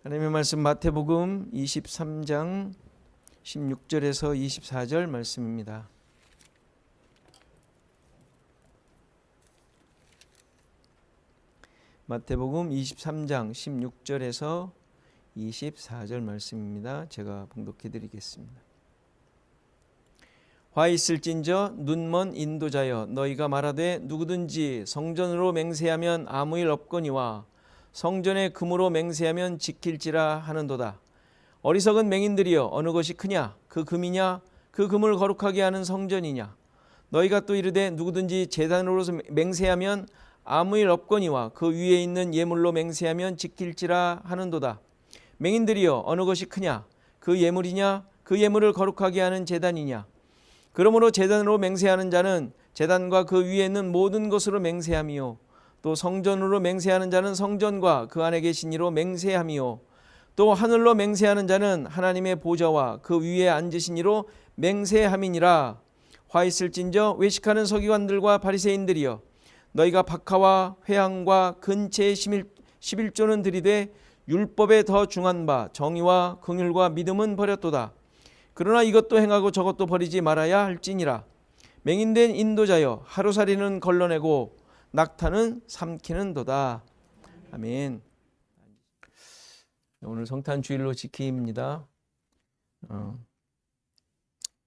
하나님의 말씀 마태복음 23장 16절에서 24절 말씀입니다. 마태복음 23장 16절에서 24절 말씀입니다. 제가 봉독해 드리겠습니다. 화 있을진저 눈먼 인도자여 너희가 말하되 누구든지 성전으로 맹세하면 아무 일 없거니와 성전에 금으로 맹세하면 지킬지라 하는도다. 어리석은 맹인들이여 어느 것이 크냐 그 금이냐 그 금을 거룩하게 하는 성전이냐. 너희가 또 이르되 누구든지 제단으로 맹세하면 아무 일 없거니와 그 위에 있는 예물로 맹세하면 지킬지라 하는도다. 맹인들이여 어느 것이 크냐 그 예물이냐 그 예물을 거룩하게 하는 제단이냐. 그러므로 제단으로 맹세하는 자는 제단과 그 위에 있는 모든 것으로 맹세함이요 또 성전으로 맹세하는 자는 성전과 그 안에 계신 이로 맹세함이요 또 하늘로 맹세하는 자는 하나님의 보좌와 그 위에 앉으신 이로 맹세함이니라. 화 있을진저 외식하는 서기관들과 바리새인들이여 너희가 박하와 회향과 근체의 11조는 들이되 율법에 더 중한 바 정의와 긍휼과 믿음은 버렸도다. 그러나 이것도 행하고 저것도 버리지 말아야 할지니라. 맹인된 인도자여 하루살이는 걸러내고 낙타는 삼키는도다. 아멘. 오늘 성탄 주일로 지킴입니다.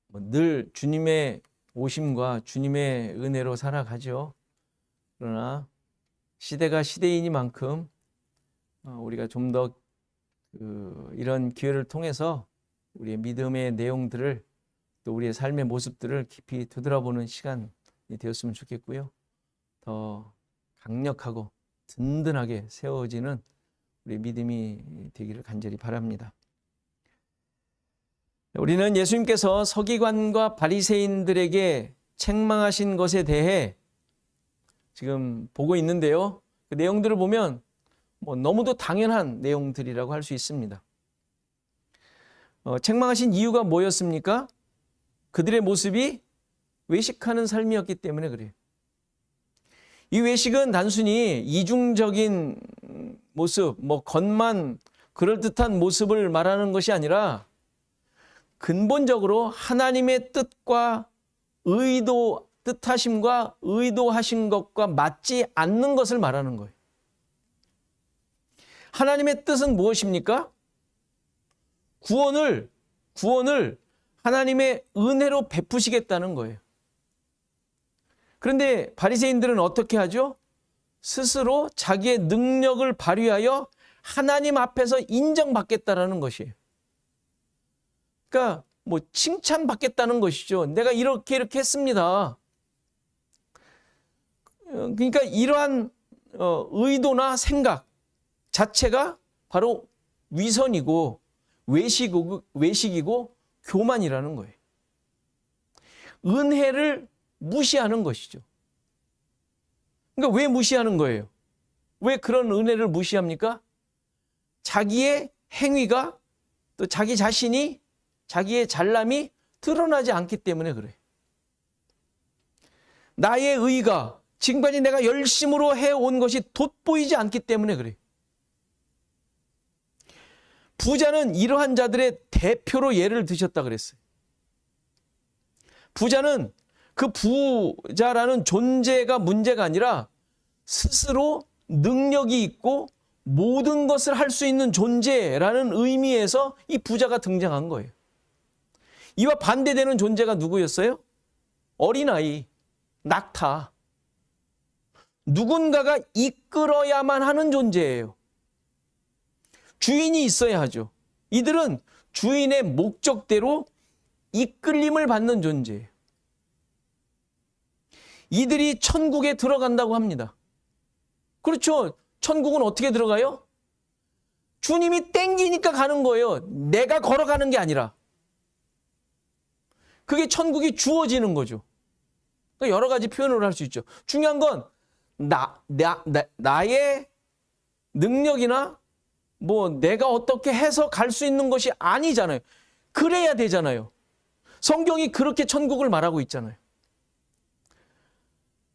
늘 주님의 오심과 주님의 은혜로 살아가죠. 그러나 시대가 시대이니만큼 우리가 좀 더 이런 기회를 통해서 우리의 믿음의 내용들을 또 우리의 삶의 모습들을 깊이 되돌아보는 시간이 되었으면 좋겠고요. 더 강력하고 든든하게 세워지는 우리 믿음이 되기를 간절히 바랍니다. 우리는 예수님께서 서기관과 바리새인들에게 책망하신 것에 대해 지금 보고 있는데요. 그 내용들을 보면 너무도 당연한 내용들이라고 할 수 있습니다. 책망하신 이유가 뭐였습니까? 그들의 모습이 외식하는 삶이었기 때문에 그래요. 이 외식은 단순히 이중적인 모습, 겉만 그럴듯한 모습을 말하는 것이 아니라 근본적으로 하나님의 뜻과 뜻하심과 의도하신 것과 맞지 않는 것을 말하는 거예요. 하나님의 뜻은 무엇입니까? 구원을 하나님의 은혜로 베푸시겠다는 거예요. 그런데 바리새인들은 어떻게 하죠? 스스로 자기의 능력을 발휘하여 하나님 앞에서 인정받겠다라는 것이에요. 그러니까 칭찬받겠다는 것이죠. 내가 이렇게 했습니다. 그러니까 이러한 의도나 생각 자체가 바로 위선이고 외식이고 교만이라는 거예요. 은혜를 무시하는 것이죠. 그러니까 왜 무시하는 거예요? 왜 그런 은혜를 무시합니까? 자기의 행위가 또 자기 자신이 자기의 잘남이 드러나지 않기 때문에 그래요. 나의 의가 지금까지 내가 열심으로 해온 것이 돋보이지 않기 때문에 그래요. 부자는 이러한 자들의 대표로 예를 드셨다 그랬어요. 부자는 그 부자라는 존재가 문제가 아니라 스스로 능력이 있고 모든 것을 할 수 있는 존재라는 의미에서 이 부자가 등장한 거예요. 이와 반대되는 존재가 누구였어요? 어린아이, 낙타. 누군가가 이끌어야만 하는 존재예요. 주인이 있어야 하죠. 이들은 주인의 목적대로 이끌림을 받는 존재예요. 이들이 천국에 들어간다고 합니다. 그렇죠. 천국은 어떻게 들어가요? 주님이 땡기니까 가는 거예요. 내가 걸어가는 게 아니라. 그게 천국이 주어지는 거죠. 그러니까 여러 가지 표현을 할 수 있죠. 중요한 건 나의 능력이나 내가 어떻게 해서 갈 수 있는 것이 아니잖아요. 그래야 되잖아요. 성경이 그렇게 천국을 말하고 있잖아요.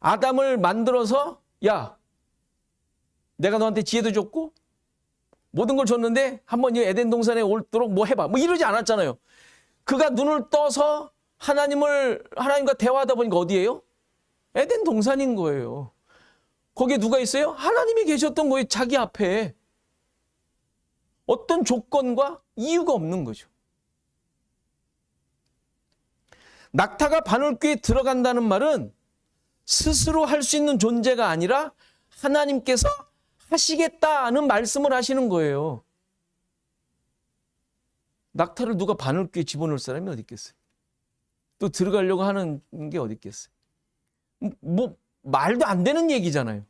아담을 만들어서 야, 내가 너한테 지혜도 줬고 모든 걸 줬는데 한번 이 에덴 동산에 오도록 뭐 해봐. 뭐 이러지 않았잖아요. 그가 눈을 떠서 하나님과 대화하다 보니까 어디예요? 에덴 동산인 거예요. 거기에 누가 있어요? 하나님이 계셨던 거예요. 자기 앞에. 어떤 조건과 이유가 없는 거죠. 낙타가 바늘귀에 들어간다는 말은 스스로 할 수 있는 존재가 아니라 하나님께서 하시겠다는 말씀을 하시는 거예요. 낙타를 누가 바늘귀에 집어넣을 사람이 어디 있겠어요? 또 들어가려고 하는 게 어디 있겠어요? 뭐 말도 안 되는 얘기잖아요.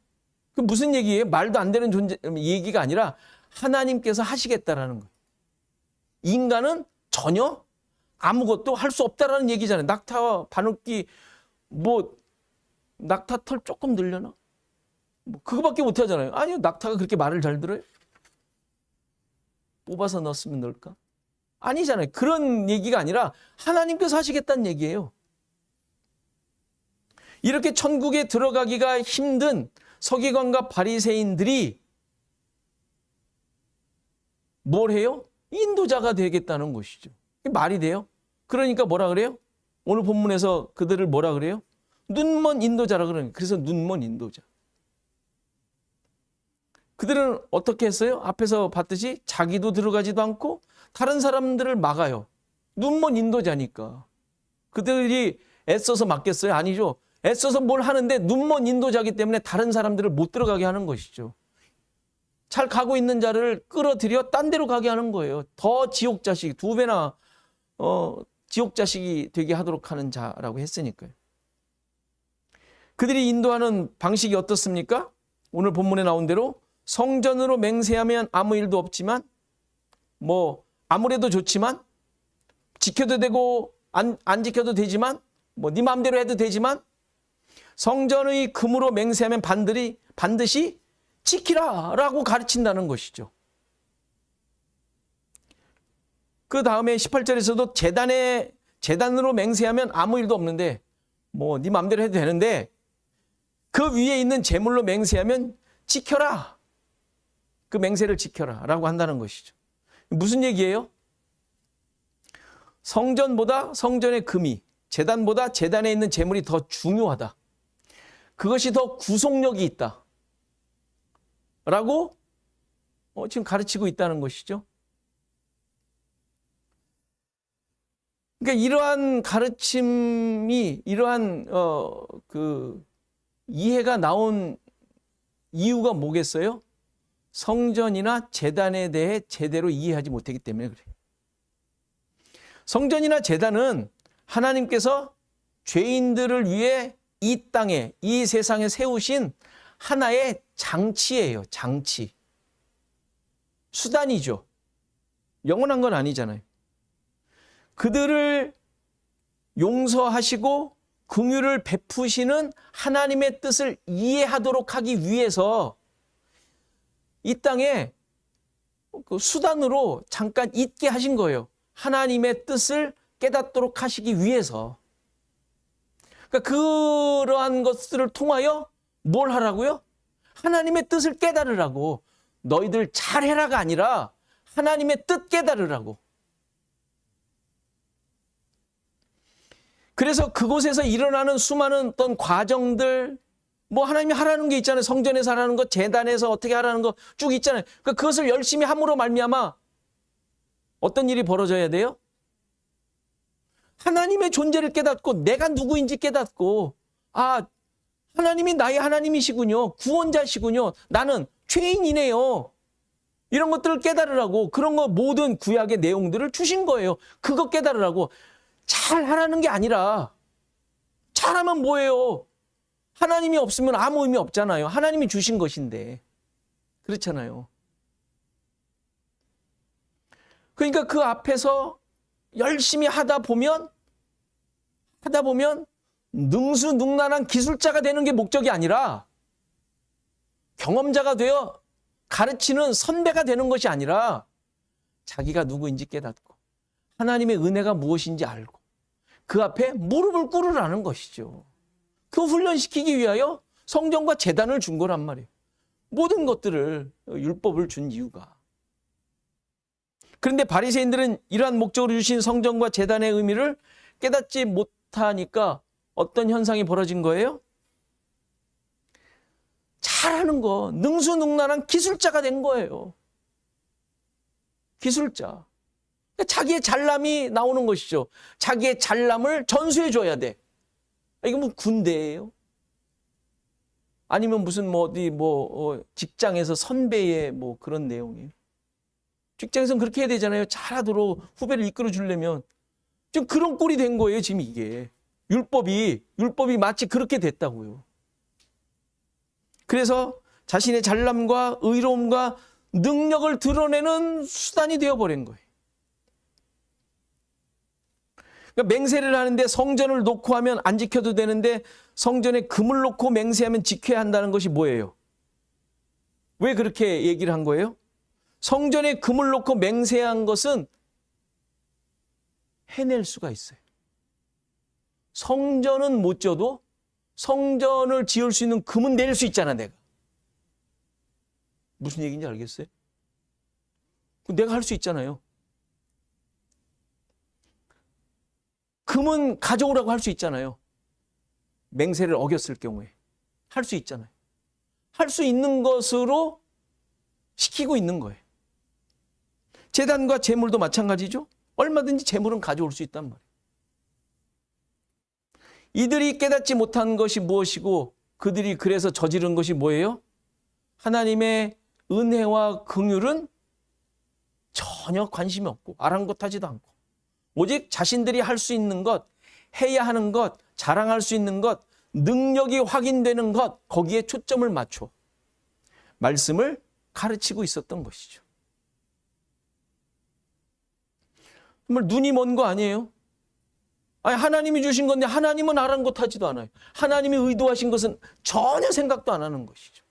그 무슨 얘기예요? 말도 안 되는 얘기가 아니라 하나님께서 하시겠다라는 거예요. 인간은 전혀 아무것도 할 수 없다라는 얘기잖아요. 낙타와 바늘귀 낙타 털 조금 늘려나? 그거밖에 못 하잖아요. 아니요, 낙타가 그렇게 말을 잘 들어요? 뽑아서 넣었으면 넣을까? 아니잖아요. 그런 얘기가 아니라 하나님께서 하시겠다는 얘기예요. 이렇게 천국에 들어가기가 힘든 서기관과 바리새인들이 뭘 해요? 인도자가 되겠다는 것이죠. 말이 돼요? 그러니까 뭐라 그래요? 오늘 본문에서 그들을 뭐라 그래요? 눈먼 인도자라 그러니까. 그래서 눈먼 인도자. 그들은 어떻게 했어요? 앞에서 봤듯이 자기도 들어가지도 않고 다른 사람들을 막아요. 눈먼 인도자니까. 그들이 애써서 막겠어요? 아니죠. 애써서 뭘 하는데 눈먼 인도자이기 때문에 다른 사람들을 못 들어가게 하는 것이죠. 잘 가고 있는 자를 끌어들여 딴 데로 가게 하는 거예요. 더 지옥 자식, 2배나 지옥 자식이 되게 하도록 하는 자라고 했으니까요. 그들이 인도하는 방식이 어떻습니까? 오늘 본문에 나온 대로 성전으로 맹세하면 아무 일도 없지만 아무래도 좋지만 지켜도 되고 안 지켜도 되지만 네 마음대로 해도 되지만 성전의 금으로 맹세하면 반드시 지키라라고 가르친다는 것이죠. 그 다음에 18절에서도 제단으로 맹세하면 아무 일도 없는데 네 마음대로 해도 되는데 그 위에 있는 제물로 맹세하면 지켜라. 그 맹세를 지켜라 라고 한다는 것이죠. 무슨 얘기예요? 성전보다 성전의 금이, 제단보다 제단에 있는 제물이 더 중요하다. 그것이 더 구속력이 있다. 라고 지금 가르치고 있다는 것이죠. 그러니까 이러한 가르침이, 이러한 이해가 나온 이유가 뭐겠어요? 성전이나 제단에 대해 제대로 이해하지 못했기 때문에 그래요. 성전이나 제단은 하나님께서 죄인들을 위해 이 땅에, 이 세상에 세우신 하나의 장치예요. 장치. 수단이죠. 영원한 건 아니잖아요. 그들을 용서하시고 긍휼을 베푸시는 하나님의 뜻을 이해하도록 하기 위해서 이 땅에 그 수단으로 잠깐 있게 하신 거예요. 하나님의 뜻을 깨닫도록 하시기 위해서. 그러니까 그러한 것들을 통하여 뭘 하라고요? 하나님의 뜻을 깨달으라고. 너희들 잘해라가 아니라 하나님의 뜻 깨달으라고. 그래서 그곳에서 일어나는 수많은 어떤 과정들, 하나님이 하라는 게 있잖아요. 성전에서 하라는 거, 제단에서 어떻게 하라는 거 쭉 있잖아요. 그러니까 그것을 열심히 함으로 말미암아 어떤 일이 벌어져야 돼요? 하나님의 존재를 깨닫고 내가 누구인지 깨닫고 하나님이 나의 하나님이시군요. 구원자시군요. 나는 죄인이네요. 이런 것들을 깨달으라고 그런 거 모든 구약의 내용들을 주신 거예요. 그거 깨달으라고. 잘하라는 게 아니라 잘하면 뭐예요? 하나님이 없으면 아무 의미 없잖아요. 하나님이 주신 것인데. 그렇잖아요. 그러니까 그 앞에서 열심히 하다 보면 능수능란한 기술자가 되는 게 목적이 아니라 경험자가 되어 가르치는 선배가 되는 것이 아니라 자기가 누구인지 깨닫고 하나님의 은혜가 무엇인지 알고 그 앞에 무릎을 꿇으라는 것이죠. 그 훈련시키기 위하여 성전과 제단을 준 거란 말이에요. 모든 것들을 율법을 준 이유가. 그런데 바리새인들은 이러한 목적으로 주신 성전과 제단의 의미를 깨닫지 못하니까 어떤 현상이 벌어진 거예요? 잘하는 거, 능수능란한 기술자가 된 거예요. 기술자. 자기의 잘남이 나오는 것이죠. 자기의 잘남을 전수해 줘야 돼. 이거 뭐 군대예요? 아니면 무슨 직장에서 선배의 그런 내용이에요. 직장에서는 그렇게 해야 되잖아요. 잘하도록 후배를 이끌어 주려면. 지금 그런 꼴이 된 거예요, 지금 이게. 율법이 마치 그렇게 됐다고요. 그래서 자신의 잘남과 의로움과 능력을 드러내는 수단이 되어버린 거예요. 그러니까 맹세를 하는데 성전을 놓고 하면 안 지켜도 되는데 성전에 금을 놓고 맹세하면 지켜야 한다는 것이 뭐예요? 왜 그렇게 얘기를 한 거예요? 성전에 금을 놓고 맹세한 것은 해낼 수가 있어요. 성전은 못 지어도 성전을 지을 수 있는 금은 낼 수 있잖아, 내가. 무슨 얘기인지 알겠어요? 내가 할 수 있잖아요. 금은 가져오라고 할 수 있잖아요. 맹세를 어겼을 경우에. 할 수 있잖아요. 할 수 있는 것으로 시키고 있는 거예요. 제단과 제물도 마찬가지죠. 얼마든지 제물은 가져올 수 있단 말이에요. 이들이 깨닫지 못한 것이 무엇이고 그들이 그래서 저지른 것이 뭐예요? 하나님의 은혜와 긍휼은 전혀 관심이 없고 아랑곳하지도 않고 오직 자신들이 할 수 있는 것, 해야 하는 것, 자랑할 수 있는 것, 능력이 확인되는 것, 거기에 초점을 맞춰 말씀을 가르치고 있었던 것이죠. 정말 눈이 먼 거 아니에요? 아니, 하나님이 주신 건데 하나님은 아랑곳하지도 않아요. 하나님이 의도하신 것은 전혀 생각도 안 하는 것이죠.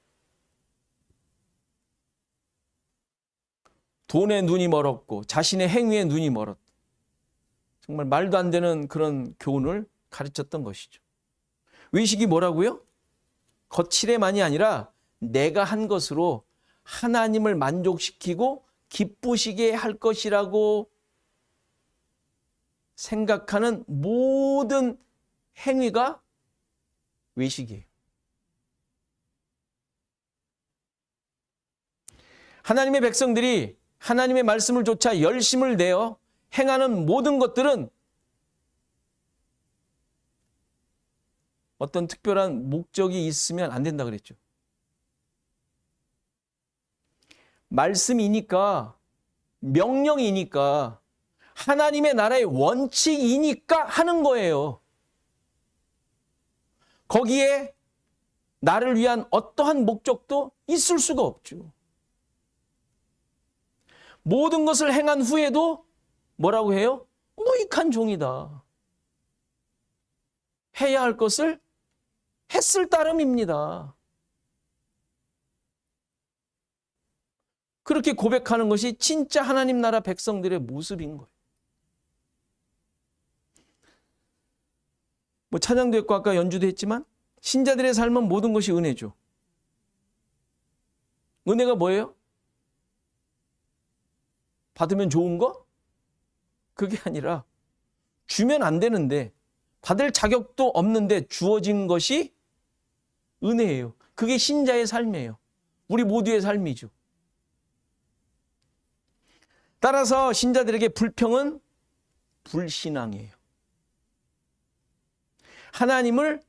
돈에 눈이 멀었고 자신의 행위에 눈이 멀었다. 정말 말도 안 되는 그런 교훈을 가르쳤던 것이죠. 의식이 뭐라고요? 거칠애만이 아니라 내가 한 것으로 하나님을 만족시키고 기쁘시게 할 것이라고 생각하는 모든 행위가 외식이에요. 하나님의 백성들이 하나님의 말씀을 조차 열심을 내어 행하는 모든 것들은 어떤 특별한 목적이 있으면 안 된다 그랬죠. 말씀이니까, 명령이니까, 하나님의 나라의 원칙이니까 하는 거예요. 거기에 나를 위한 어떠한 목적도 있을 수가 없죠. 모든 것을 행한 후에도 뭐라고 해요? 무익한 종이다. 해야 할 것을 했을 따름입니다. 그렇게 고백하는 것이 진짜 하나님 나라 백성들의 모습인 거예요. 찬양도 했고 아까 연주도 했지만 신자들의 삶은 모든 것이 은혜죠. 은혜가 뭐예요? 받으면 좋은 거? 그게 아니라 주면 안 되는데 받을 자격도 없는데 주어진 것이 은혜예요. 그게 신자의 삶이에요. 우리 모두의 삶이죠. 따라서 신자들에게 불평은 불신앙이에요. 하나님을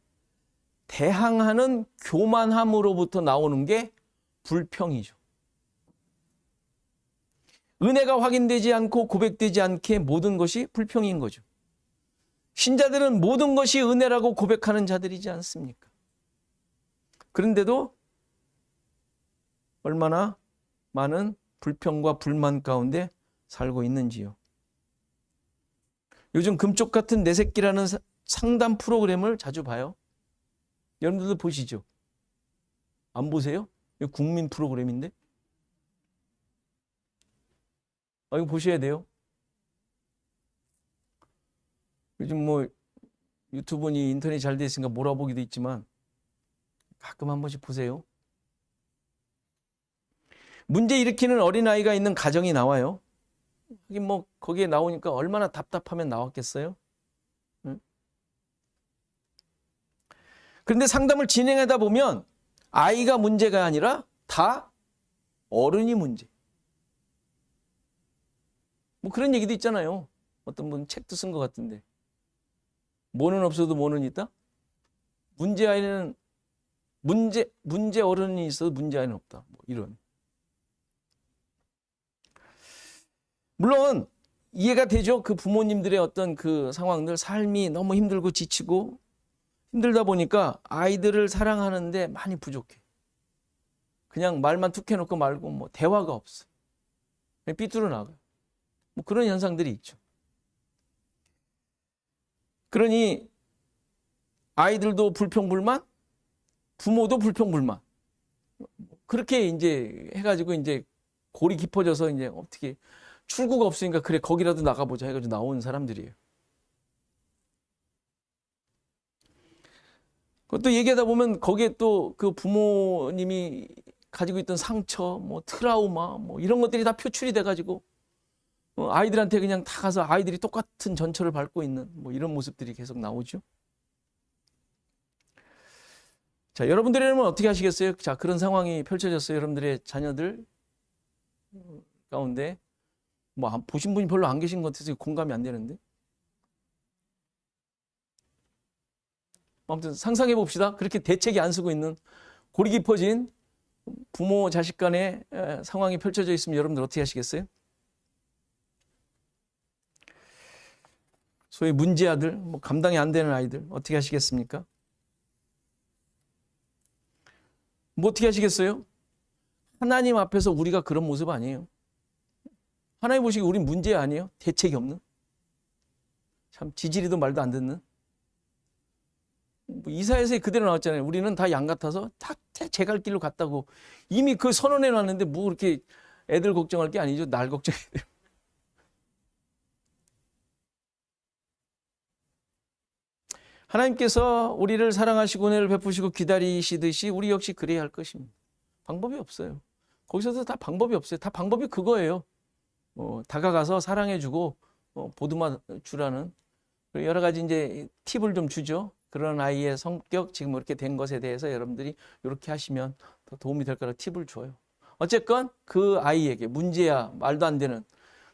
대항하는 교만함으로부터 나오는 게 불평이죠. 은혜가 확인되지 않고 고백되지 않게 모든 것이 불평인 거죠. 신자들은 모든 것이 은혜라고 고백하는 자들이지 않습니까? 그런데도 얼마나 많은 불평과 불만 가운데 살고 있는지요. 요즘 금쪽 같은 내 새끼라는 상담 프로그램을 자주 봐요. 여러분들도 보시죠? 안 보세요? 이거 국민 프로그램인데? 이거 보셔야 돼요. 요즘 유튜브니 인터넷이 잘 돼 있으니까 몰아보기도 있지만 가끔 한 번씩 보세요. 문제 일으키는 어린아이가 있는 가정이 나와요. 하긴 뭐 거기에 나오니까 얼마나 답답하면 나왔겠어요? 응? 그런데 상담을 진행하다 보면 아이가 문제가 아니라 다 어른이 문제. 뭐 그런 얘기도 있잖아요. 어떤 분 책도 쓴 것 같은데. 뭐는 없어도 뭐는 있다? 문제 아이는 문제 어른이 있어도 문제 아이는 없다. 뭐 이런. 물론 이해가 되죠. 그 부모님들의 어떤 그 상황들, 삶이 너무 힘들고 지치고 힘들다 보니까 아이들을 사랑하는데 많이 부족해. 그냥 말만 툭 해놓고 말고 뭐 대화가 없어. 삐뚤어 나가요. 뭐 그런 현상들이 있죠. 그러니 아이들도 불평불만, 부모도 불평불만. 그렇게 이제 해가지고 이제 골이 깊어져서 이제 어떻게 출구가 없으니까 그래 거기라도 나가보자 해가지고 나온 사람들이에요. 그것도 얘기하다 보면 거기에 또 그 부모님이 가지고 있던 상처, 뭐 트라우마, 뭐 이런 것들이 다 표출이 돼가지고 아이들한테 그냥 다 가서 아이들이 똑같은 전철을 밟고 있는 뭐 이런 모습들이 계속 나오죠. 자, 여러분들이라면 어떻게 하시겠어요? 자, 그런 상황이 펼쳐졌어요. 여러분들의 자녀들 가운데 뭐 보신 분이 별로 안 계신 것 같아서 공감이 안 되는데. 아무튼 상상해 봅시다. 그렇게 대책이 안 쓰고 있는 골이 깊어진 부모 자식 간의 상황이 펼쳐져 있으면 여러분들 어떻게 하시겠어요? 소위 문제 아들, 뭐 감당이 안 되는 아이들 어떻게 하시겠습니까? 뭐 어떻게 하시겠어요? 하나님 앞에서 우리가 그런 모습 아니에요. 하나님 보시기에 우린 문제 아니에요? 대책이 없는? 참 지지리도 말도 안 듣는? 뭐 이사야서에 그대로 나왔잖아요. 우리는 다 양 같아서 다 제 갈 길로 갔다고 이미 그 선언해 놨는데 뭐 그렇게 애들 걱정할 게 아니죠. 날 걱정해야 돼요. 하나님께서 우리를 사랑하시고 은혜를 베푸시고 기다리시듯이 우리 역시 그래야 할 것입니다. 방법이 없어요. 거기서도 다 방법이 없어요. 다 방법이 그거예요. 다가가서 사랑해주고 보듬어 주라는 여러 가지 이제 팁을 좀 주죠. 그런 아이의 성격 지금 이렇게 된 것에 대해서 여러분들이 이렇게 하시면 더 도움이 될 거라 팁을 줘요. 어쨌건 그 아이에게 문제야 말도 안 되는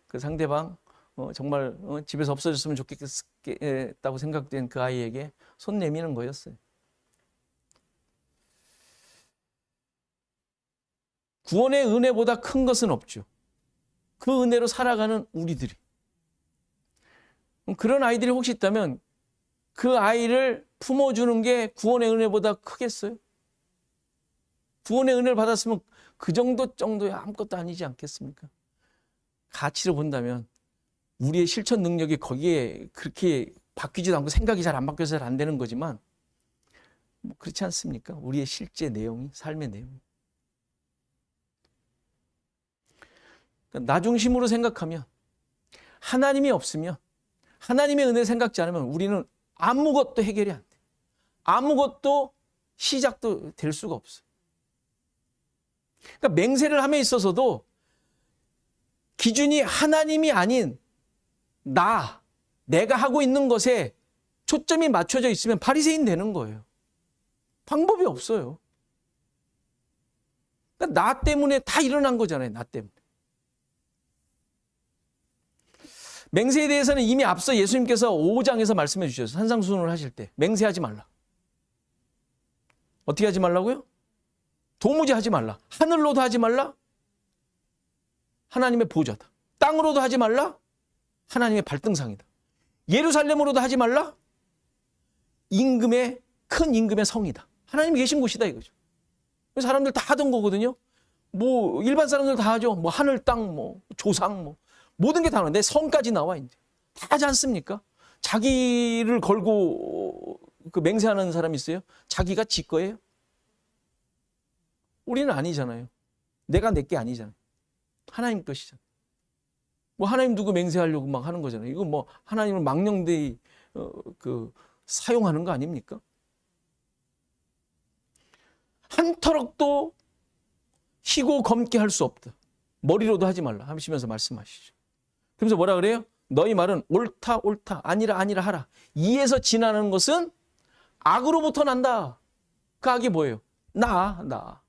그 상대방 정말 집에서 없어졌으면 좋겠다고 생각된 그 아이에게 손 내미는 거였어요. 구원의 은혜보다 큰 것은 없죠. 그 은혜로 살아가는 우리들이. 그런 아이들이 혹시 있다면 그 아이를 품어주는 게 구원의 은혜보다 크겠어요? 구원의 은혜를 받았으면 그 정도의 아무것도 아니지 않겠습니까? 가치로 본다면 우리의 실천 능력이 거기에 그렇게 바뀌지도 않고 생각이 잘 안 바뀌어서 잘 안 되는 거지만 뭐 그렇지 않습니까? 우리의 실제 내용이, 삶의 내용이. 그러니까 나 중심으로 생각하면 하나님이 없으면 하나님의 은혜 생각지 않으면 우리는 아무것도 해결이 안 돼. 아무것도 시작도 될 수가 없어요. 그러니까 맹세를 함에 있어서도 기준이 하나님이 아닌 내가 하고 있는 것에 초점이 맞춰져 있으면 바리새인 되는 거예요. 방법이 없어요. 그러니까 나 때문에 다 일어난 거잖아요. 나 때문에. 맹세에 대해서는 이미 앞서 예수님께서 5장에서 말씀해 주셨어요. 산상수훈을 하실 때 맹세하지 말라. 어떻게 하지 말라고요? 도무지 하지 말라. 하늘로도 하지 말라. 하나님의 보좌다. 땅으로도 하지 말라. 하나님의 발등상이다. 예루살렘으로도 하지 말라. 큰 임금의 성이다. 하나님이 계신 곳이다 이거죠. 사람들 다 하던 거거든요. 뭐 일반 사람들 다 하죠. 뭐 하늘, 땅, 뭐 조상, 뭐 모든 게 다 나와. 내 성까지 나와 이제 다 하지 않습니까? 자기를 걸고 그 맹세하는 사람이 있어요. 자기가 지 거예요. 우리는 아니잖아요. 내가 내 게 아니잖아요. 하나님 것이잖아요. 뭐 하나님 두고 맹세하려고 막 하는 거잖아요. 이거 뭐 하나님을 망령되이 사용하는 거 아닙니까? 한 터럭도 희고 검게 할 수 없다. 머리로도 하지 말라 하시면서 말씀하시죠. 그러면서 뭐라 그래요? 너희 말은 옳다 옳다 아니라 아니라 하라. 이에서 지나는 것은 악으로부터 난다. 그 악이 뭐예요? 나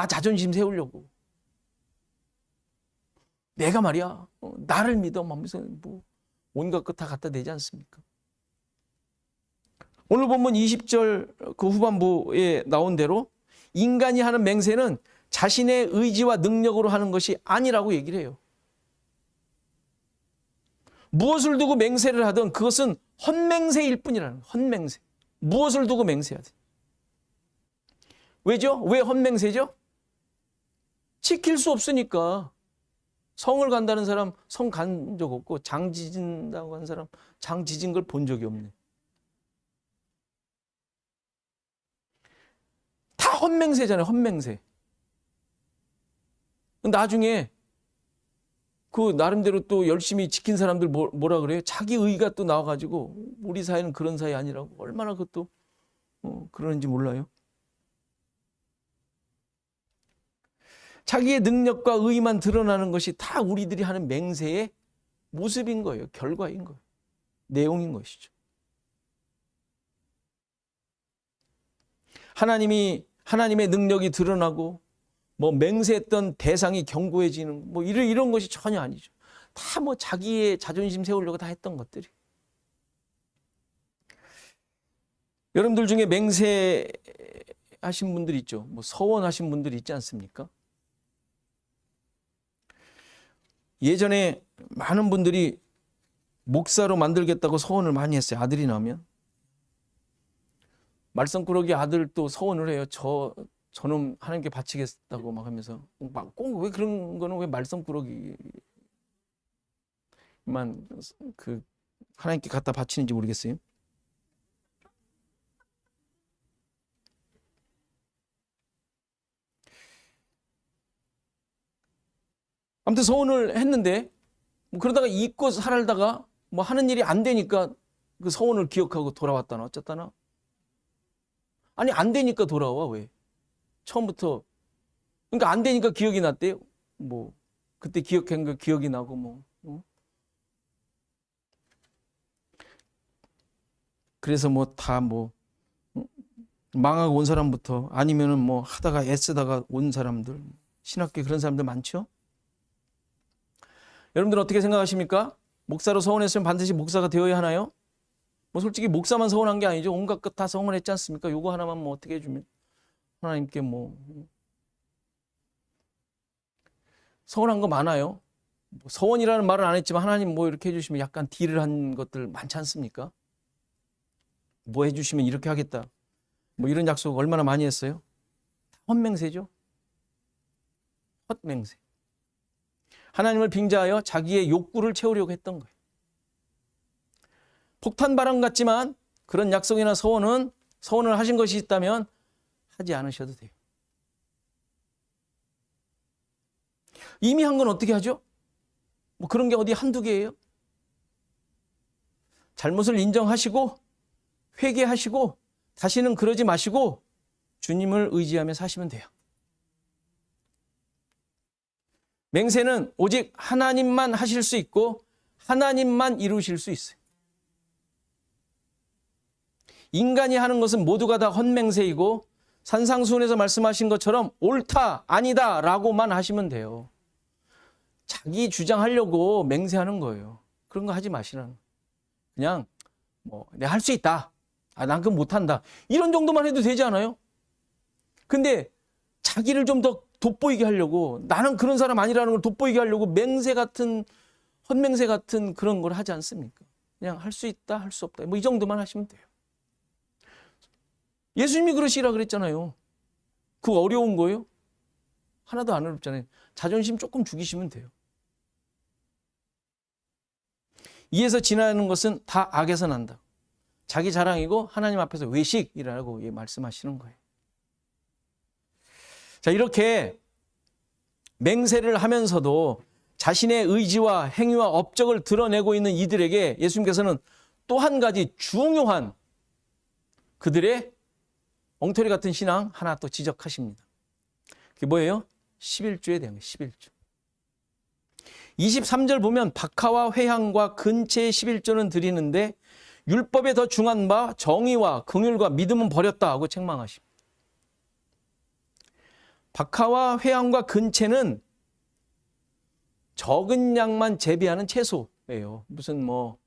자존심 세우려고. 내가 말이야 나를 믿어 하면서 뭐 온갖 것 다 갖다 대지 않습니까? 오늘 본문 20절 그 후반부에 나온 대로 인간이 하는 맹세는 자신의 의지와 능력으로 하는 것이 아니라고 얘기를 해요. 무엇을 두고 맹세를 하든 그것은 헛맹세일 뿐이라는 거예요. 헛맹세. 무엇을 두고 맹세하든. 왜죠? 왜 헛맹세죠? 지킬 수 없으니까. 성을 간다는 사람 성 간 적 없고 장 지진다고 하는 사람 장 지진 걸 본 적이 없네. 다 헛맹세잖아요. 헛맹세. 나중에 그 나름대로 또 열심히 지킨 사람들 뭐라 그래요? 자기 의가 또 나와가지고 우리 사회는 그런 사회 아니라고 얼마나 그것도 그러는지 몰라요. 자기의 능력과 의만 드러나는 것이 다 우리들이 하는 맹세의 모습인 거예요. 결과인 거예요. 내용인 것이죠. 하나님의 능력이 드러나고 뭐 맹세했던 대상이 견고해지는 뭐 이런 것이 전혀 아니죠. 다 뭐 자기의 자존심 세우려고 다 했던 것들이. 여러분들 중에 맹세하신 분들 있죠. 뭐 서원하신 분들 있지 않습니까? 예전에 많은 분들이 목사로 만들겠다고 서원을 많이 했어요. 아들이 나오면. 말썽꾸러기 아들 또 서원을 해요. 저는 하나님께 바치겠다고 막 하면서 꼭 왜 그런 거는 왜 말썽꾸러기만 그 하나님께 갖다 바치는지 모르겠어요. 아무튼 서원을 했는데 뭐 그러다가 잊고 살다가 뭐 하는 일이 안 되니까 그 서원을 기억하고 돌아왔다나 어쨌다나. 아니 안 되니까 돌아와. 왜? 처음부터. 그러니까 안 되니까 기억이 났대요. 뭐 그때 기억한 거 기억이 나고 뭐. 그래서 뭐 다 뭐 망하고 온 사람부터 아니면은 뭐 하다가 애쓰다가 온 사람들, 신학교에 그런 사람들 많죠. 여러분들 어떻게 생각하십니까? 목사로 서원했으면 반드시 목사가 되어야 하나요? 뭐 솔직히 목사만 서원한 게 아니죠. 온갖 것 다 서원했지 않습니까? 요거 하나만 뭐 어떻게 해주면 하나님께 뭐 서원한 거 많아요. 서원이라는 말은 안 했지만 하나님 뭐 이렇게 해주시면 약간 딜을 한 것들 많지 않습니까? 뭐 해주시면 이렇게 하겠다. 뭐 이런 약속 얼마나 많이 했어요? 헛맹세죠. 헛맹세. 하나님을 빙자하여 자기의 욕구를 채우려고 했던 거예요. 폭탄 발언 같지만 그런 약속이나 서원을 하신 것이 있다면 하지 않으셔도 돼요. 이미 한 건 어떻게 하죠? 뭐 그런 게 어디 한두 개예요? 잘못을 인정하시고 회개하시고 다시는 그러지 마시고 주님을 의지하며 사시면 돼요. 맹세는 오직 하나님만 하실 수 있고 하나님만 이루실 수 있어요. 인간이 하는 것은 모두가 다 헛맹세이고 산상수훈에서 말씀하신 것처럼 옳다 아니다 라고만 하시면 돼요. 자기 주장하려고 맹세하는 거예요. 그런 거 하지 마시라는. 그냥 뭐 내가 할 수 있다. 난 그건 못한다. 이런 정도만 해도 되지 않아요? 근데 자기를 좀 더 돋보이게 하려고 나는 그런 사람 아니라는 걸 돋보이게 하려고 맹세 같은 헛맹세 같은 그런 걸 하지 않습니까? 그냥 할 수 있다 할 수 없다 뭐 이 정도만 하시면 돼요. 예수님이 그러시라 그랬잖아요. 그거 어려운 거예요? 하나도 안 어렵잖아요. 자존심 조금 죽이시면 돼요. 이에서 지나는 것은 다 악에서 난다. 자기 자랑이고 하나님 앞에서 외식이라고 말씀하시는 거예요. 자, 이렇게 맹세를 하면서도 자신의 의지와 행위와 업적을 드러내고 있는 이들에게 예수님께서는 또 한 가지 중요한 그들의 엉터리 같은 신앙 하나 또 지적하십니다. 그게 뭐예요? 11조에 대한 거예요. 11조. 23절 보면 박하와 회향과 근체의 11조는 드리는데 율법에 더 중한 바 정의와 긍휼과 믿음은 버렸다 하고 책망하십니다. 박하와 회향과 근체는 적은 양만 재배하는 채소예요. 무슨 뭐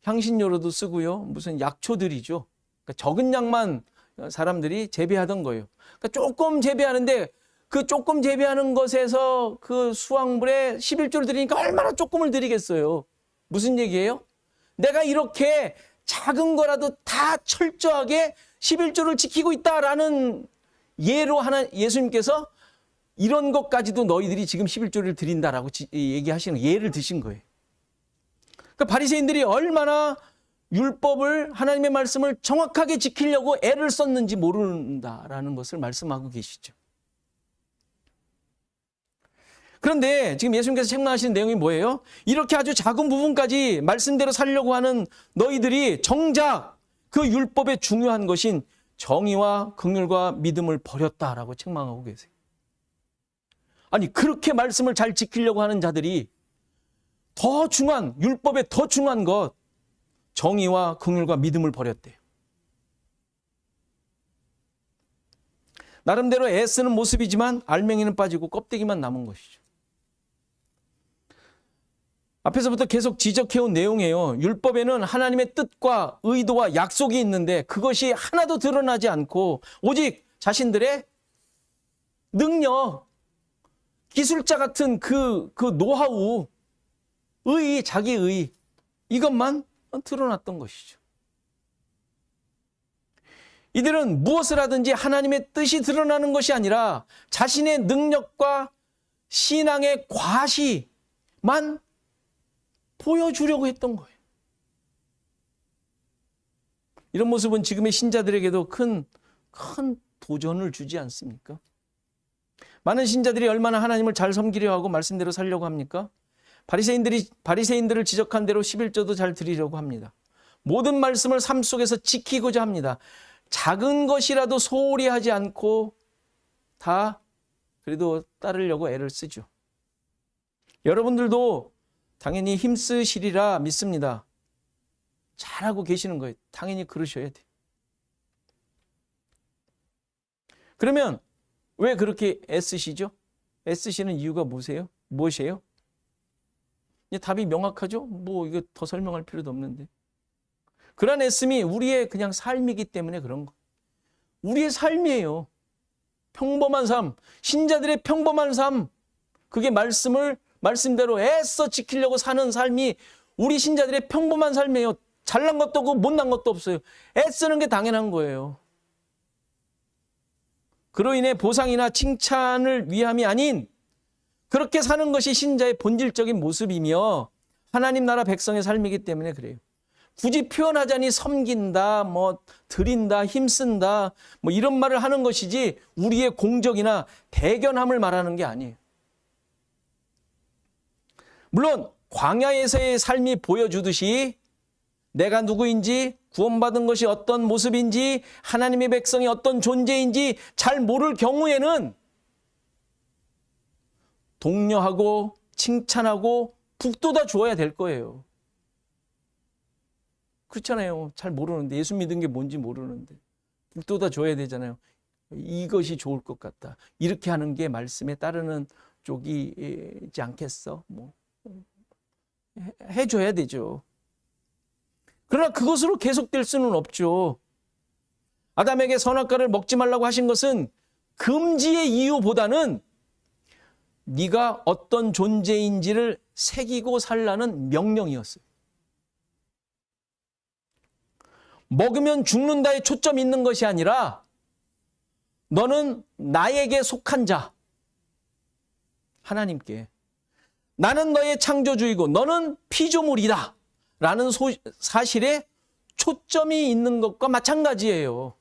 향신료로도 쓰고요. 무슨 약초들이죠. 그러니까 적은 양만 사람들이 재배하던 거예요. 그러니까 조금 재배하는데 그 조금 재배하는 것에서 그 수확물에 11조를 드리니까 얼마나 조금을 드리겠어요. 무슨 얘기예요? 내가 이렇게 작은 거라도 다 철저하게 11조를 지키고 있다라는 예로 예수님께서 이런 것까지도 너희들이 지금 11조를 드린다라고 얘기하시는 예를 드신 거예요. 그러니까 바리새인들이 얼마나 율법을 하나님의 말씀을 정확하게 지키려고 애를 썼는지 모른다라는 것을 말씀하고 계시죠. 그런데 지금 예수님께서 책망하시는 내용이 뭐예요? 이렇게 아주 작은 부분까지 말씀대로 살려고 하는 너희들이 정작 그 율법의 중요한 것인 정의와 긍휼과 믿음을 버렸다라고 책망하고 계세요. 아니 그렇게 말씀을 잘 지키려고 하는 자들이 더 중요한 율법의 더 중요한 것 정의와 긍휼과 믿음을 버렸대요. 나름대로 애쓰는 모습이지만 알맹이는 빠지고 껍데기만 남은 것이죠. 앞에서부터 계속 지적해온 내용이에요. 율법에는 하나님의 뜻과 의도와 약속이 있는데 그것이 하나도 드러나지 않고 오직 자신들의 능력, 기술자 같은 그 노하우, 자기의 이것만 드러났던 것이죠. 이들은 무엇을 하든지 하나님의 뜻이 드러나는 것이 아니라 자신의 능력과 신앙의 과시만 보여주려고 했던 거예요. 이런 모습은 지금의 신자들에게도 큰 도전을 주지 않습니까? 많은 신자들이 얼마나 하나님을 잘 섬기려 하고 말씀대로 살려고 합니까? 바리새인들을 지적한 대로 11조도 잘 드리려고 합니다. 모든 말씀을 삶 속에서 지키고자 합니다. 작은 것이라도 소홀히 하지 않고 다 그래도 따르려고 애를 쓰죠. 여러분들도 당연히 힘쓰시리라 믿습니다. 잘하고 계시는 거예요. 당연히 그러셔야 돼요. 그러면 왜 그렇게 애쓰시죠? 애쓰시는 이유가 무엇이에요? 답이 명확하죠? 뭐 이거 더 설명할 필요도 없는데. 그런 애씀이 우리의 그냥 삶이기 때문에 그런 거. 우리의 삶이에요. 평범한 삶, 신자들의 평범한 삶. 그게 말씀대로 애써 지키려고 사는 삶이 우리 신자들의 평범한 삶이에요. 잘난 것도 없고 못난 것도 없어요. 애쓰는 게 당연한 거예요. 그로 인해 보상이나 칭찬을 위함이 아닌 그렇게 사는 것이 신자의 본질적인 모습이며 하나님 나라 백성의 삶이기 때문에 그래요. 굳이 표현하자니 섬긴다, 드린다, 힘쓴다, 이런 말을 하는 것이지 우리의 공적이나 대견함을 말하는 게 아니에요. 물론 광야에서의 삶이 보여주듯이 내가 누구인지, 구원받은 것이 어떤 모습인지, 하나님의 백성이 어떤 존재인지 잘 모를 경우에는 독려하고 칭찬하고 북돋아 주어야 될 거예요. 그렇잖아요. 잘 모르는데, 예수 믿은 게 뭔지 모르는데 북돋아 줘야 되잖아요. 이것이 좋을 것 같다. 이렇게 하는 게 말씀에 따르는 쪽이지 않겠어? 해줘야 되죠. 그러나 그것으로 계속될 수는 없죠. 아담에게 선악과를 먹지 말라고 하신 것은 금지의 이유보다는 네가 어떤 존재인지를 새기고 살라는 명령이었어요. 먹으면 죽는다에 초점이 있는 것이 아니라 너는 나에게 속한 자, 하나님께. 나는 너의 창조주이고 너는 피조물이다 라는 사실에 초점이 있는 것과 마찬가지예요.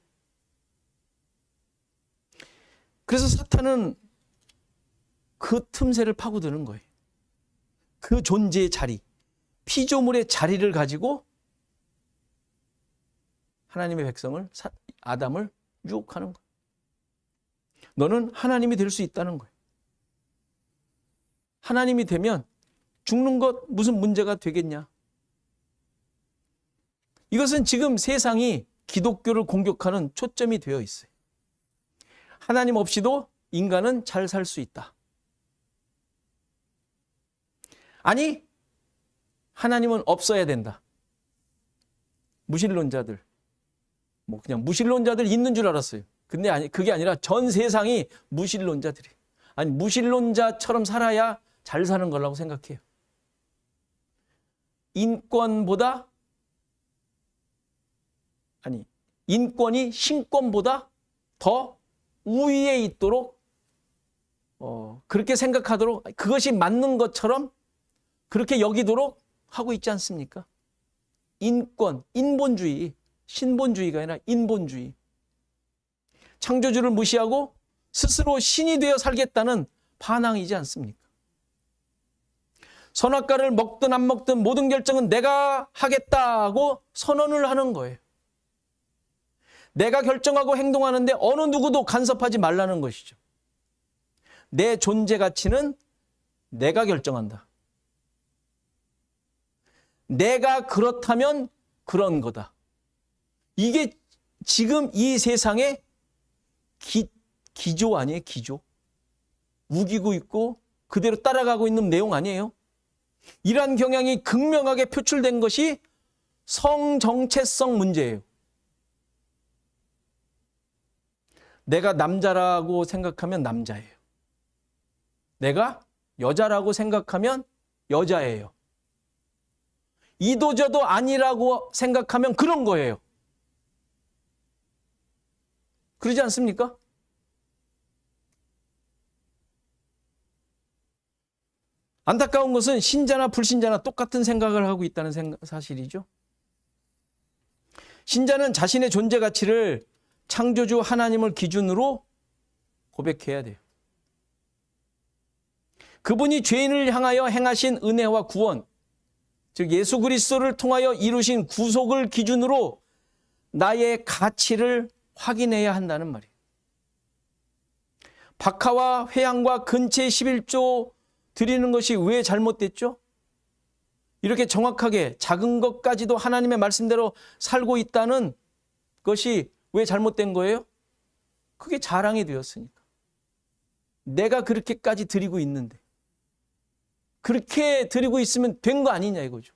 그래서 사탄은 그 틈새를 파고드는 거예요. 그 존재의 자리, 피조물의 자리를 가지고 하나님의 백성을, 아담을 유혹하는 거예요. 너는 하나님이 될 수 있다는 거예요. 하나님이 되면 죽는 것 무슨 문제가 되겠냐? 이것은 지금 세상이 기독교를 공격하는 초점이 되어 있어요. 하나님 없이도 인간은 잘 살 수 있다. 아니, 하나님은 없어야 된다. 무신론자들, 그냥 무신론자들 있는 줄 알았어요. 근데 그게 아니라 전 세상이 무신론자들이. 아니, 무신론자처럼 살아야 잘 사는 거라고 생각해요. 인권이 신권보다 더 우위에 있도록 그렇게 생각하도록, 그것이 맞는 것처럼 그렇게 여기도록 하고 있지 않습니까? 인권, 인본주의, 신본주의가 아니라 인본주의. 창조주를 무시하고 스스로 신이 되어 살겠다는 반항이지 않습니까? 선악과를 먹든 안 먹든 모든 결정은 내가 하겠다고 선언을 하는 거예요. 내가 결정하고 행동하는데 어느 누구도 간섭하지 말라는 것이죠. 내 존재 가치는 내가 결정한다. 내가 그렇다면 그런 거다. 이게 지금 이 세상의 기조 아니에요? 기조. 우기고 있고 그대로 따라가고 있는 내용 아니에요? 이러한 경향이 극명하게 표출된 것이 성정체성 문제예요. 내가 남자라고 생각하면 남자예요. 내가 여자라고 생각하면 여자예요. 이도저도 아니라고 생각하면 그런 거예요. 그러지 않습니까? 안타까운 것은 신자나 불신자나 똑같은 생각을 하고 있다는 사실이죠. 신자는 자신의 존재 가치를 창조주 하나님을 기준으로 고백해야 돼요. 그분이 죄인을 향하여 행하신 은혜와 구원, 즉 예수 그리스도를 통하여 이루신 구속을 기준으로 나의 가치를 확인해야 한다는 말이에요. 박하와 회향과 근체 11조 드리는 것이 왜 잘못됐죠? 이렇게 정확하게 작은 것까지도 하나님의 말씀대로 살고 있다는 것이 왜 잘못된 거예요? 그게 자랑이 되었으니까. 내가 그렇게까지 드리고 있는데. 그렇게 드리고 있으면 된 거 아니냐 이거죠.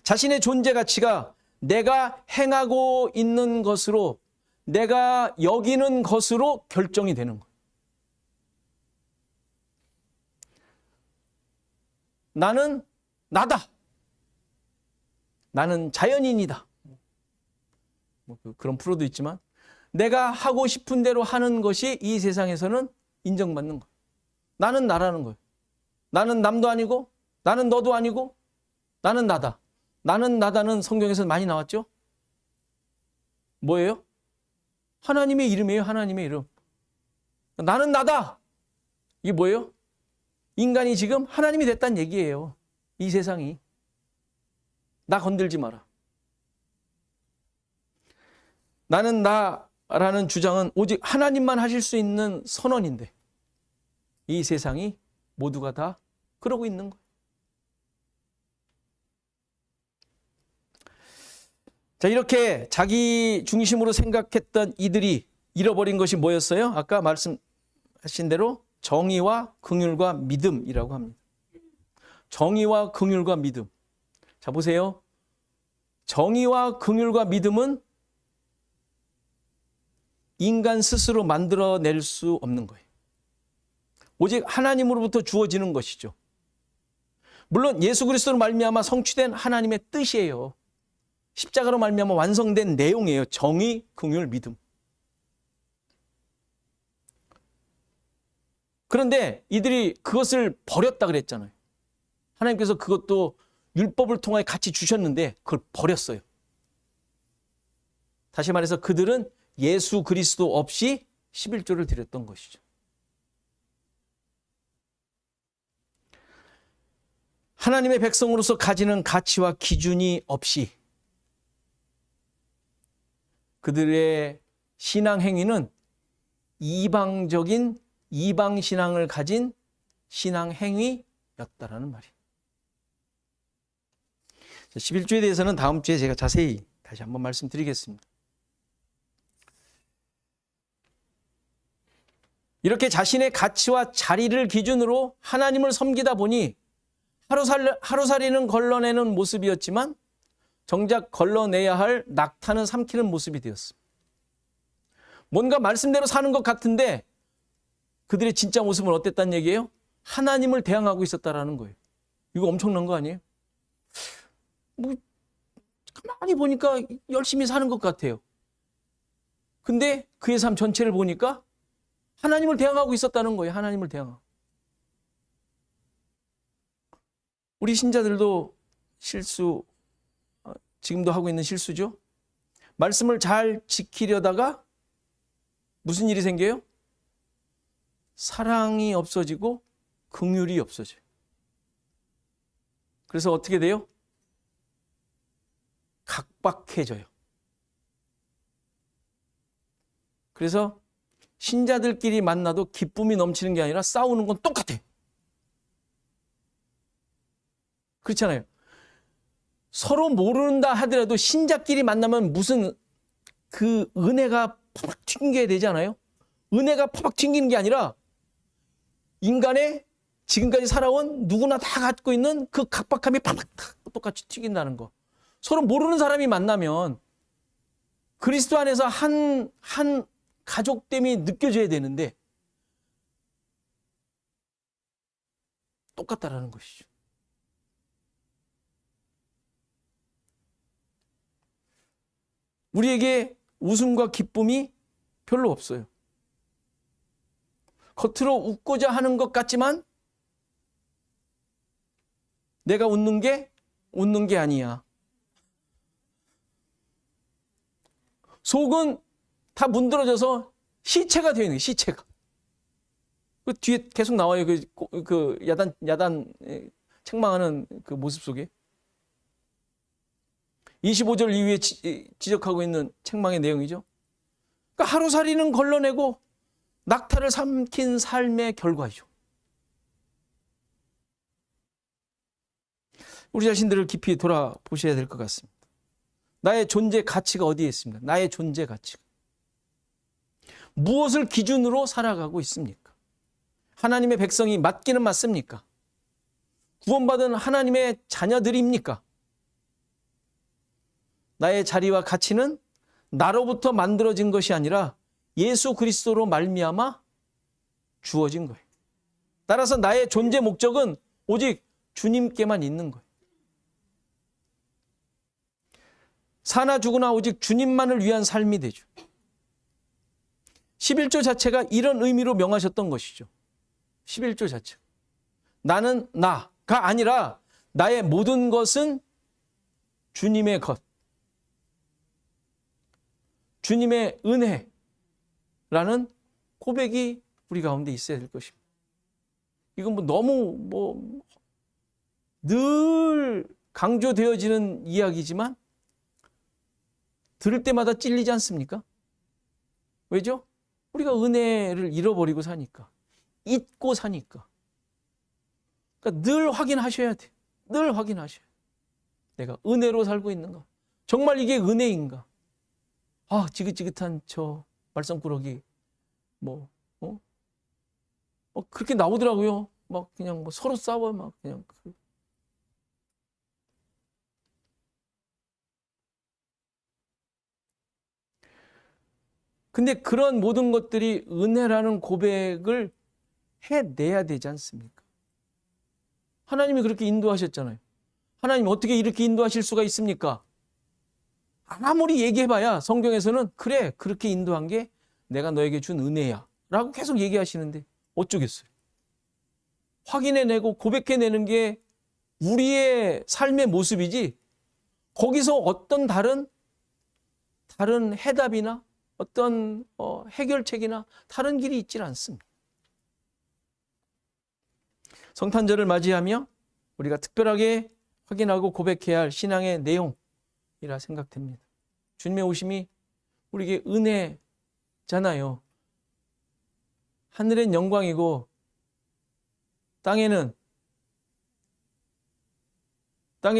자신의 존재 가치가 내가 행하고 있는 것으로, 내가 여기는 것으로 결정이 되는 거예요. 나는 나다. 나는 자연인이다. 그런 프로도 있지만 내가 하고 싶은 대로 하는 것이 이 세상에서는 인정받는 거예요. 나는 나라는 거예요. 나는 남도 아니고 나는 너도 아니고 나는 나다. 나는 나다는 성경에서 많이 나왔죠? 뭐예요? 하나님의 이름이에요. 하나님의 이름. 나는 나다. 이게 뭐예요? 인간이 지금 하나님이 됐다는 얘기예요. 이 세상이. 나 건들지 마라. 나는 나라는 주장은 오직 하나님만 하실 수 있는 선언인데 이 세상이 모두가 다 그러고 있는 거예요. 자, 이렇게 자기 중심으로 생각했던 이들이 잃어버린 것이 뭐였어요? 아까 말씀하신 대로 정의와 긍휼과 믿음이라고 합니다. 정의와 긍휼과 믿음. 자, 보세요. 정의와 긍휼과 믿음은 인간 스스로 만들어낼 수 없는 거예요. 오직 하나님으로부터 주어지는 것이죠. 물론 예수 그리스도로 말미암아 성취된 하나님의 뜻이에요. 십자가로 말미암아 완성된 내용이에요. 정의, 긍휼, 믿음. 그런데 이들이 그것을 버렸다 그랬잖아요. 하나님께서 그것도 율법을 통하여 같이 주셨는데 그걸 버렸어요. 다시 말해서 그들은 예수 그리스도 없이 11조를 드렸던 것이죠. 하나님의 백성으로서 가지는 가치와 기준이 없이 그들의 신앙 행위는 이방적인 이방신앙을 가진 신앙 행위였다라는 말이에요. 11조에 대해서는 다음 주에 제가 자세히 다시 한번 말씀드리겠습니다. 이렇게 자신의 가치와 자리를 기준으로 하나님을 섬기다 보니 하루살이는 걸러내는 모습이었지만 정작 걸러내야 할 낙타는 삼키는 모습이 되었습니다. 뭔가 말씀대로 사는 것 같은데 그들의 진짜 모습은 어땠다는 얘기예요? 하나님을 대항하고 있었다라는 거예요. 이거 엄청난 거 아니에요? 뭐 가만히 보니까 열심히 사는 것 같아요. 근데 그의 삶 전체를 보니까 하나님을 대항하고 있었다는 거예요. 하나님을 대항하고. 우리 신자들도 실수, 지금도 하고 있는 실수죠. 말씀을 잘 지키려다가 무슨 일이 생겨요? 사랑이 없어지고 긍휼이 없어져요. 그래서 어떻게 돼요? 각박해져요. 그래서 신자들끼리 만나도 기쁨이 넘치는 게 아니라 싸우는 건 똑같아. 그렇잖아요. 서로 모른다 하더라도 신자끼리 만나면 무슨 그 은혜가 팍팍 튕겨야 되잖아요. 은혜가 팍팍 튕기는 게 아니라 인간의 지금까지 살아온 누구나 다 갖고 있는 그 각박함이 팍팍 똑같이 튀긴다는 거. 서로 모르는 사람이 만나면 그리스도 안에서 한 가족됨이 느껴져야 되는데 똑같다라는 것이죠. 우리에게 웃음과 기쁨이 별로 없어요. 겉으로 웃고자 하는 것 같지만 내가 웃는 게 아니야. 속은 다 문드러져서 시체가 되어 있는 거예요. 시체가. 그 뒤에 계속 나와요. 그 야단 책망하는 그 모습 속에. 25절 이후에 지적하고 있는 책망의 내용이죠. 그러니까 하루살이는 걸러내고 낙타를 삼킨 삶의 결과이죠. 우리 자신들을 깊이 돌아보셔야 될 것 같습니다. 나의 존재 가치가 어디에 있습니까? 나의 존재 가치가. 무엇을 기준으로 살아가고 있습니까? 하나님의 백성이 맞기는 맞습니까? 구원받은 하나님의 자녀들입니까? 나의 자리와 가치는 나로부터 만들어진 것이 아니라 예수 그리스도로 말미암아 주어진 거예요. 따라서 나의 존재 목적은 오직 주님께만 있는 거예요. 사나 죽으나 오직 주님만을 위한 삶이 되죠. 11조 자체가 이런 의미로 명하셨던 것이죠. 11조 자체. 나는 나가 아니라 나의 모든 것은 주님의 것. 주님의 은혜라는 고백이 우리 가운데 있어야 될 것입니다. 이건 너무 늘 강조되어지는 이야기지만 들을 때마다 찔리지 않습니까? 왜죠? 우리가 은혜를 잃어버리고 사니까. 잊고 사니까. 그러니까 늘 확인하셔야 돼요. 늘 확인하셔야 돼요. 내가 은혜로 살고 있는가? 정말 이게 은혜인가? 지긋지긋한 저 말썽꾸러기 그렇게 나오더라고요. 막 그냥 서로 싸워 막 그냥. 근데 그런 모든 것들이 은혜라는 고백을 해내야 되지 않습니까? 하나님이 그렇게 인도하셨잖아요. 하나님 어떻게 이렇게 인도하실 수가 있습니까? 아무리 얘기해봐야 성경에서는 그래 그렇게 인도한 게 내가 너에게 준 은혜야 라고 계속 얘기하시는데 어쩌겠어요. 확인해내고 고백해내는 게 우리의 삶의 모습이지 거기서 어떤 다른 해답이나 어떤 해결책이나 다른 길이 있질 않습니다. 성탄절을 맞이하며 우리가 특별하게 확인하고 고백해야 할 신앙의 내용이라 생각됩니다. 주님의 오심이 우리에게 은혜잖아요. 하늘엔 영광이고 땅에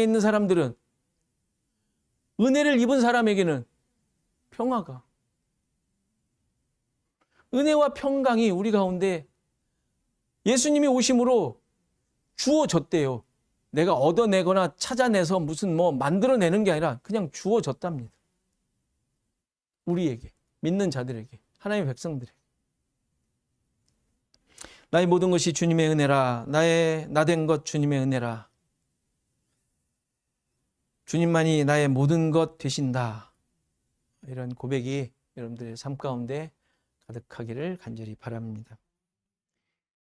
있는 사람들은, 은혜를 입은 사람에게는 평화가, 은혜와 평강이 우리 가운데 예수님이 오심으로 주어졌대요. 내가 얻어내거나 찾아내서 무슨 만들어내는 게 아니라 그냥 주어졌답니다. 우리에게, 믿는 자들에게, 하나님의 백성들에게. 나의 모든 것이 주님의 은혜라. 나 된 것 주님의 은혜라. 주님만이 나의 모든 것 되신다. 이런 고백이 여러분들의 삶 가운데 가득하기를 간절히 바랍니다.